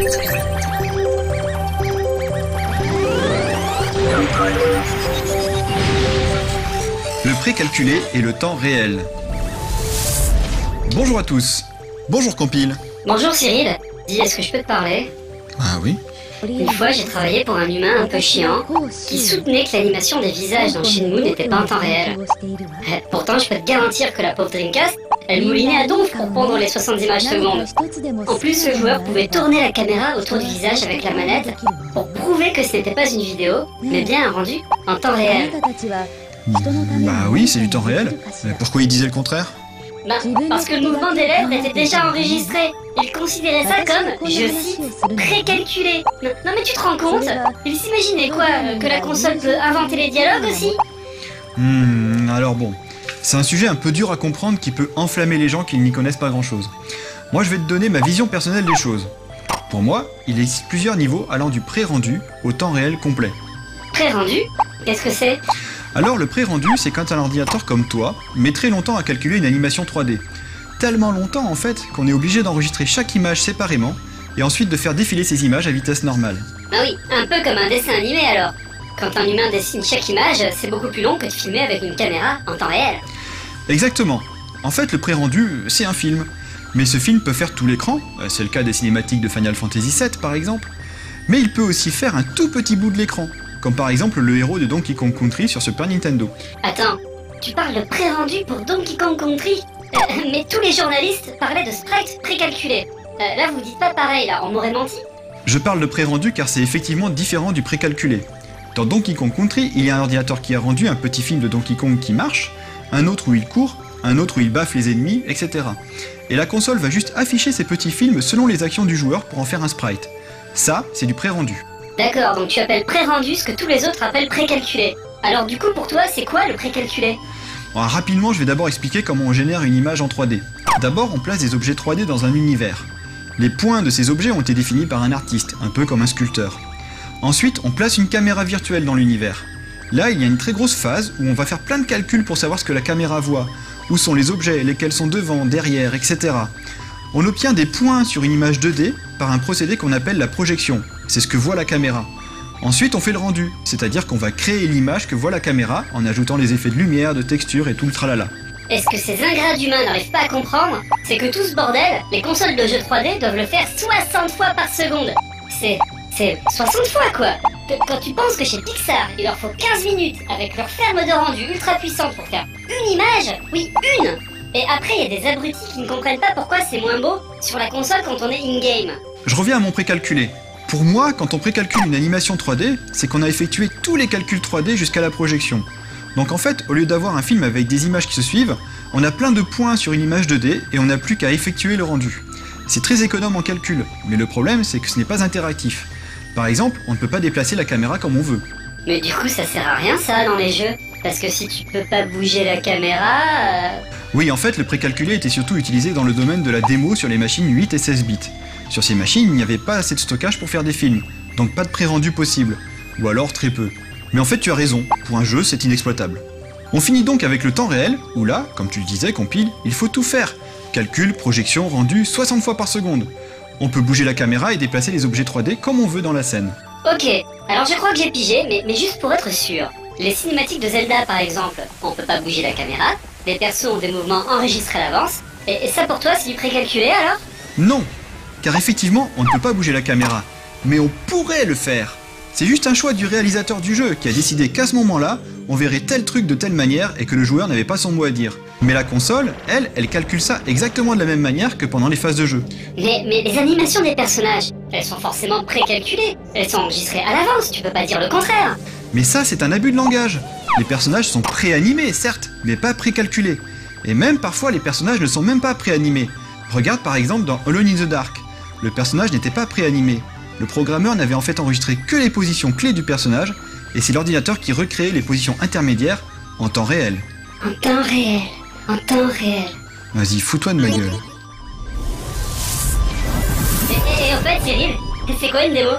Le précalculé et le temps réel. Bonjour à tous. Bonjour Compile. Bonjour Cyril. Dis, est-ce que je peux te parler? Ah oui? Une fois, j'ai travaillé pour un humain un peu chiant qui soutenait que l'animation des visages dans Shenmue n'était pas en temps réel. Pourtant, je peux te garantir que la pauvre Dreamcast, elle moulinait à donf pour pondre les 70 images secondes. En plus, le joueur pouvait tourner la caméra autour du visage avec la manette pour prouver que ce n'était pas une vidéo, mais bien un rendu en temps réel. Bah oui, c'est du temps réel. Mais pourquoi il disait le contraire? Bah, parce que le mouvement des lèvres était déjà enregistré. Il considérait ça comme, je cite, précalculé. Non mais tu te rends compte? Il s'imaginait quoi? Que la console peut inventer les dialogues aussi? Alors bon, c'est un sujet un peu dur à comprendre qui peut enflammer les gens qui n'y connaissent pas grand-chose. Moi je vais te donner ma vision personnelle des choses. Pour moi, il existe plusieurs niveaux allant du pré-rendu au temps réel complet. Pré-rendu? Qu'est-ce que c'est? Alors le pré-rendu, c'est quand un ordinateur comme toi met très longtemps à calculer une animation 3D. Tellement longtemps en fait qu'on est obligé d'enregistrer chaque image séparément et ensuite de faire défiler ces images à vitesse normale. Ah oui, un peu comme un dessin animé alors. Quand un humain dessine chaque image, c'est beaucoup plus long que de filmer avec une caméra en temps réel. Exactement. En fait, le pré-rendu, c'est un film. Mais ce film peut faire tout l'écran, c'est le cas des cinématiques de Final Fantasy VII par exemple, mais il peut aussi faire un tout petit bout de l'écran, comme par exemple le héros de Donkey Kong Country sur Super Nintendo. Attends, tu parles de pré-rendu pour Donkey Kong Country? Mais tous les journalistes parlaient de sprites précalculés. Là vous dites pas pareil là, on m'aurait menti? Je parle de pré-rendu car c'est effectivement différent du précalculé. Dans Donkey Kong Country, il y a un ordinateur qui a rendu un petit film de Donkey Kong qui marche, un autre où il court, un autre où il baffe les ennemis, etc. Et la console va juste afficher ces petits films selon les actions du joueur pour en faire un sprite. Ça, c'est du pré-rendu. D'accord, donc tu appelles pré-rendu ce que tous les autres appellent précalculé. Alors du coup pour toi, c'est quoi le précalculé? Alors, rapidement, je vais d'abord expliquer comment on génère une image en 3D. D'abord, on place des objets 3D dans un univers. Les points de ces objets ont été définis par un artiste, un peu comme un sculpteur. Ensuite, on place une caméra virtuelle dans l'univers. Là, il y a une très grosse phase où on va faire plein de calculs pour savoir ce que la caméra voit, où sont les objets, lesquels sont devant, derrière, etc. On obtient des points sur une image 2D par un procédé qu'on appelle la projection. C'est ce que voit la caméra. Ensuite, on fait le rendu, c'est-à-dire qu'on va créer l'image que voit la caméra en ajoutant les effets de lumière, de texture et tout le tralala. Et ce que ces ingrats d'humains n'arrivent pas à comprendre, c'est que tout ce bordel, les consoles de jeux 3D doivent le faire 60 fois par seconde. C'est 60 fois quoi. Quand tu penses que chez Pixar, il leur faut 15 minutes avec leur ferme de rendu ultra puissante pour faire une image, oui une. Et après il y a des abrutis qui ne comprennent pas pourquoi c'est moins beau sur la console quand on est in-game. Je reviens à mon précalculé. Pour moi, quand on précalcule une animation 3D, c'est qu'on a effectué tous les calculs 3D jusqu'à la projection. Donc en fait, au lieu d'avoir un film avec des images qui se suivent, on a plein de points sur une image 2D et on n'a plus qu'à effectuer le rendu. C'est très économe en calcul, mais le problème c'est que ce n'est pas interactif. Par exemple, on ne peut pas déplacer la caméra comme on veut. Mais du coup ça sert à rien ça dans les jeux, parce que si tu peux pas bouger la caméra... Oui, en fait, le précalculé était surtout utilisé dans le domaine de la démo sur les machines 8 et 16 bits. Sur ces machines, il n'y avait pas assez de stockage pour faire des films, donc pas de pré-rendu possible, ou alors très peu. Mais en fait, tu as raison, pour un jeu, c'est inexploitable. On finit donc avec le temps réel, où là, comme tu le disais, Compile, il faut tout faire. Calcul, projection, rendu, 60 fois par seconde. On peut bouger la caméra et déplacer les objets 3D comme on veut dans la scène. Ok, alors je crois que j'ai pigé, mais juste pour être sûr. Les cinématiques de Zelda par exemple, on peut pas bouger la caméra, les persos ont des mouvements enregistrés à l'avance, et ça pour toi c'est du précalculé alors? Non, car effectivement, on ne peut pas bouger la caméra, mais on pourrait le faire. C'est juste un choix du réalisateur du jeu qui a décidé qu'à ce moment-là, on verrait tel truc de telle manière et que le joueur n'avait pas son mot à dire. Mais la console, elle calcule ça exactement de la même manière que pendant les phases de jeu. Mais les animations des personnages, elles sont forcément précalculées, elles sont enregistrées à l'avance, tu peux pas dire le contraire. Mais ça, c'est un abus de langage. Les personnages sont préanimés, certes, mais pas précalculés. Et même parfois, les personnages ne sont même pas préanimés. Regarde par exemple dans Alone in the Dark. Le personnage n'était pas préanimé. Le programmeur n'avait en fait enregistré que les positions clés du personnage, et c'est l'ordinateur qui recréait les positions intermédiaires en temps réel. En temps réel, en temps réel. Vas-y, fous-toi de ma gueule. Et en fait, Cyril, c'est quoi une démo?